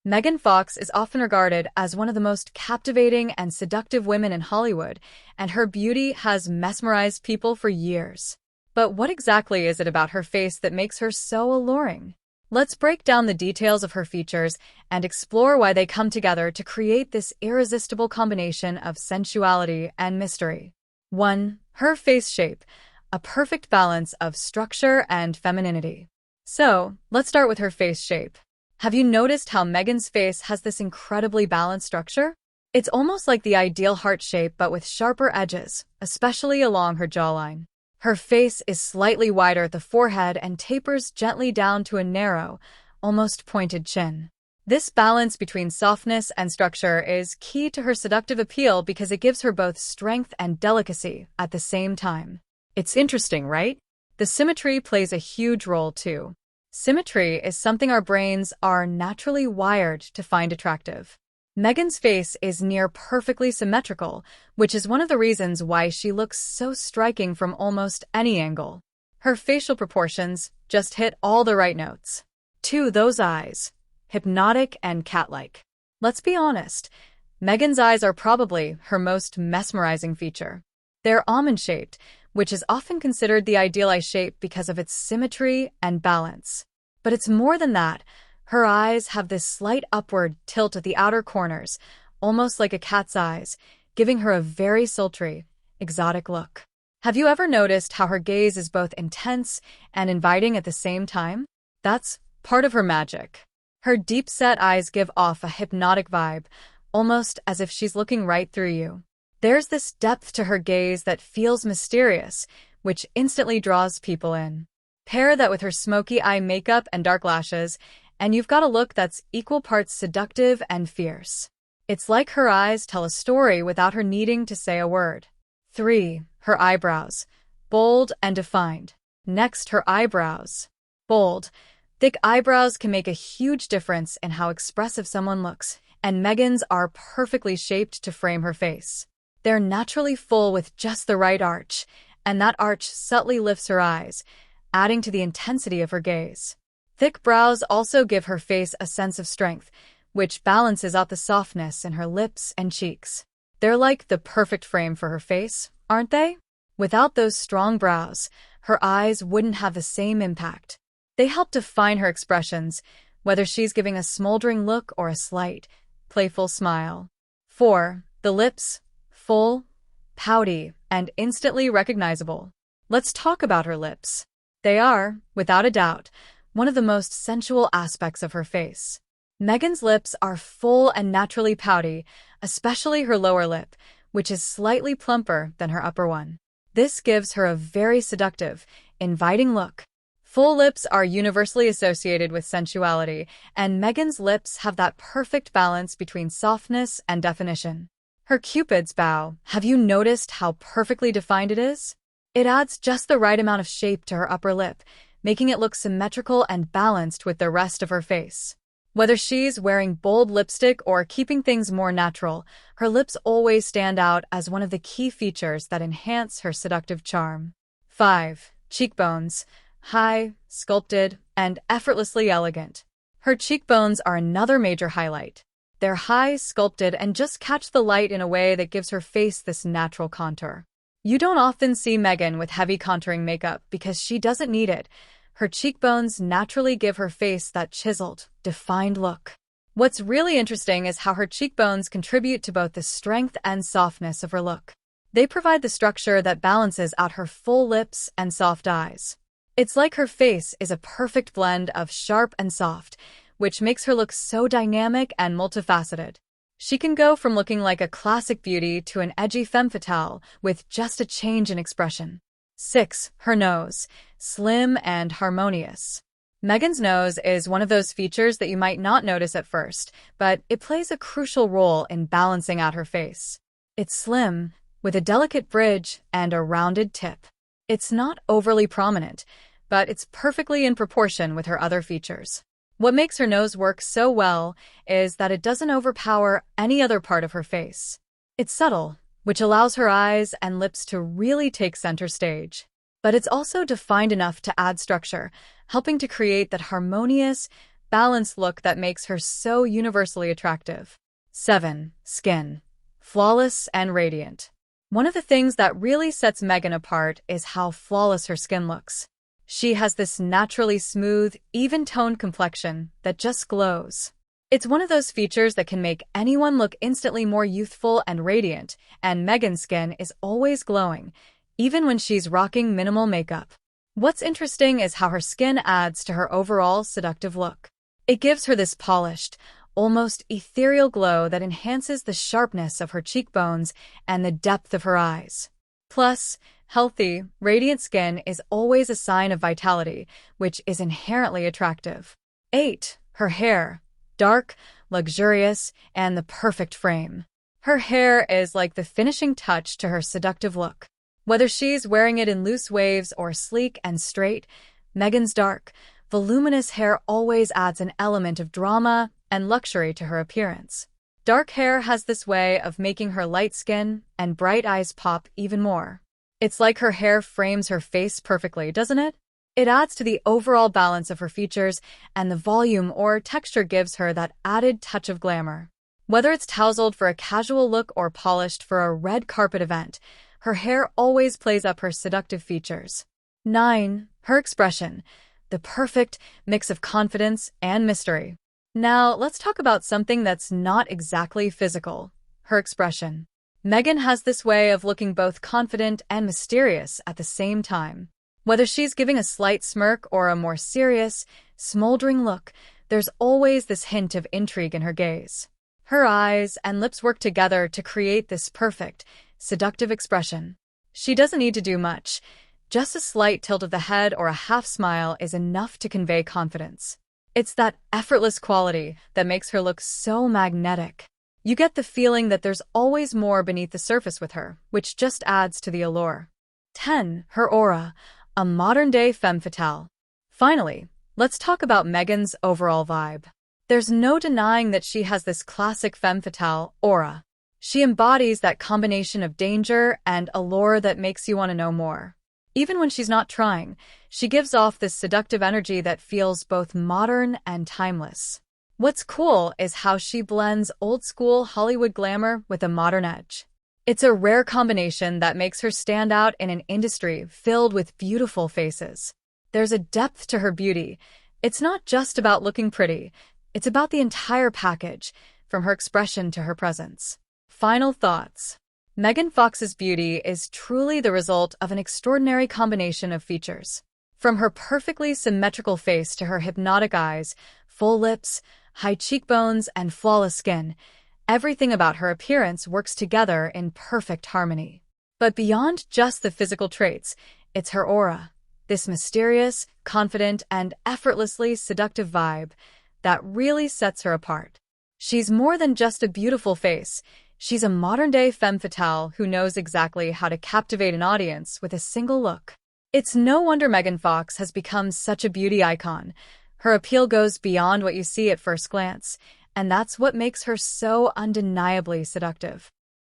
Megan Fox is often regarded as one of the most captivating and seductive women in Hollywood, and her beauty has mesmerized people for years. But what exactly is it about her face that makes her so alluring? Let's break down the details of her features and explore why they come together to create this irresistible combination of sensuality and mystery. 1. Her face shape, a perfect balance of structure and femininity. So, let's start with her face shape. Have you noticed how Megan's face has this incredibly balanced structure? It's almost like the ideal heart shape but with sharper edges, especially along her jawline. Her face is slightly wider at the forehead and tapers gently down to a narrow, almost pointed chin. This balance between softness and structure is key to her seductive appeal because it gives her both strength and delicacy at the same time. It's interesting, right? The symmetry plays a huge role too. Symmetry is something our brains are naturally wired to find attractive. Megan's face is near perfectly symmetrical, which is one of the reasons why she looks so striking from almost any angle. Her facial proportions just hit all the right notes. 2. Those eyes. Hypnotic and cat-like. Let's be honest, Megan's eyes are probably her most mesmerizing feature. They're almond-shaped, which is often considered the ideal eye shape because of its symmetry and balance. But it's more than that. Her eyes have this slight upward tilt at the outer corners, almost like a cat's eyes, giving her a very sultry, exotic look. Have you ever noticed how her gaze is both intense and inviting at the same time? That's part of her magic. Her deep-set eyes give off a hypnotic vibe, almost as if she's looking right through you. There's this depth to her gaze that feels mysterious, which instantly draws people in. Pair that with her smoky eye makeup and dark lashes, and you've got a look that's equal parts seductive and fierce. It's like her eyes tell a story without her needing to say a word. 3. Her eyebrows. Bold and defined. Next, her eyebrows. Bold. Thick eyebrows can make a huge difference in how expressive someone looks, and Megan's are perfectly shaped to frame her face. They're naturally full with just the right arch, and that arch subtly lifts her eyes, adding to the intensity of her gaze. Thick brows also give her face a sense of strength, which balances out the softness in her lips and cheeks. They're like the perfect frame for her face, aren't they? Without those strong brows, her eyes wouldn't have the same impact. They help define her expressions, whether she's giving a smoldering look or a slight, playful smile. 4. The lips. Full, pouty, and instantly recognizable. Let's talk about her lips. They are, without a doubt, one of the most sensual aspects of her face. Megan's lips are full and naturally pouty, especially her lower lip, which is slightly plumper than her upper one. This gives her a very seductive, inviting look. Full lips are universally associated with sensuality, and Megan's lips have that perfect balance between softness and definition. Her Cupid's bow, have you noticed how perfectly defined it is? It adds just the right amount of shape to her upper lip, making it look symmetrical and balanced with the rest of her face. Whether she's wearing bold lipstick or keeping things more natural, her lips always stand out as one of the key features that enhance her seductive charm. 5. Cheekbones. High, sculpted, and effortlessly elegant. Her cheekbones are another major highlight. They're high, sculpted, and just catch the light in a way that gives her face this natural contour. You don't often see Megan with heavy contouring makeup because she doesn't need it. Her cheekbones naturally give her face that chiseled, defined look. What's really interesting is how her cheekbones contribute to both the strength and softness of her look. They provide the structure that balances out her full lips and soft eyes. It's like her face is a perfect blend of sharp and soft, which makes her look so dynamic and multifaceted. She can go from looking like a classic beauty to an edgy femme fatale with just a change in expression. 6. Her nose. Slim and harmonious. Megan's nose is one of those features that you might not notice at first, but it plays a crucial role in balancing out her face. It's slim, with a delicate bridge and a rounded tip. It's not overly prominent, but it's perfectly in proportion with her other features. What makes her nose work so well is that it doesn't overpower any other part of her face. It's subtle, which allows her eyes and lips to really take center stage. But it's also defined enough to add structure, helping to create that harmonious, balanced look that makes her so universally attractive. 7. Skin. Flawless and radiant. One of the things that really sets Megan apart is how flawless her skin looks. She has this naturally smooth, even-toned complexion that just glows. It's one of those features that can make anyone look instantly more youthful and radiant, and Megan's skin is always glowing, even when she's rocking minimal makeup. What's interesting is how her skin adds to her overall seductive look. It gives her this polished, almost ethereal glow that enhances the sharpness of her cheekbones and the depth of her eyes. Plus, healthy, radiant skin is always a sign of vitality, which is inherently attractive. 8. Her hair. Dark, luxurious, and the perfect frame. Her hair is like the finishing touch to her seductive look. Whether she's wearing it in loose waves or sleek and straight, Megan's dark, voluminous hair always adds an element of drama and luxury to her appearance. Dark hair has this way of making her light skin and bright eyes pop even more. It's like her hair frames her face perfectly, doesn't it? It adds to the overall balance of her features, and the volume or texture gives her that added touch of glamour. Whether it's tousled for a casual look or polished for a red carpet event, her hair always plays up her seductive features. 9. Her expression. The perfect mix of confidence and mystery. Now, let's talk about something that's not exactly physical. Her expression. Megan has this way of looking both confident and mysterious at the same time. Whether she's giving a slight smirk or a more serious, smoldering look, there's always this hint of intrigue in her gaze. Her eyes and lips work together to create this perfect, seductive expression. She doesn't need to do much. Just a slight tilt of the head or a half smile is enough to convey confidence. It's that effortless quality that makes her look so magnetic. You get the feeling that there's always more beneath the surface with her, which just adds to the allure. 10. Her aura. A modern-day femme fatale. Finally, let's talk about Megan's overall vibe. There's no denying that she has this classic femme fatale aura. She embodies that combination of danger and allure that makes you want to know more. Even when she's not trying, she gives off this seductive energy that feels both modern and timeless. What's cool is how she blends old-school Hollywood glamour with a modern edge. It's a rare combination that makes her stand out in an industry filled with beautiful faces. There's a depth to her beauty. It's not just about looking pretty. It's about the entire package, from her expression to her presence. Final thoughts. Megan Fox's beauty is truly the result of an extraordinary combination of features. From her perfectly symmetrical face to her hypnotic eyes, full lips, high cheekbones, and flawless skin, everything about her appearance works together in perfect harmony. But beyond just the physical traits, it's her aura, this mysterious, confident, and effortlessly seductive vibe that really sets her apart. She's more than just a beautiful face. She's a modern-day femme fatale who knows exactly how to captivate an audience with a single look. It's no wonder Megan Fox has become such a beauty icon. Her appeal goes beyond what you see at first glance, and that's what makes her so undeniably seductive.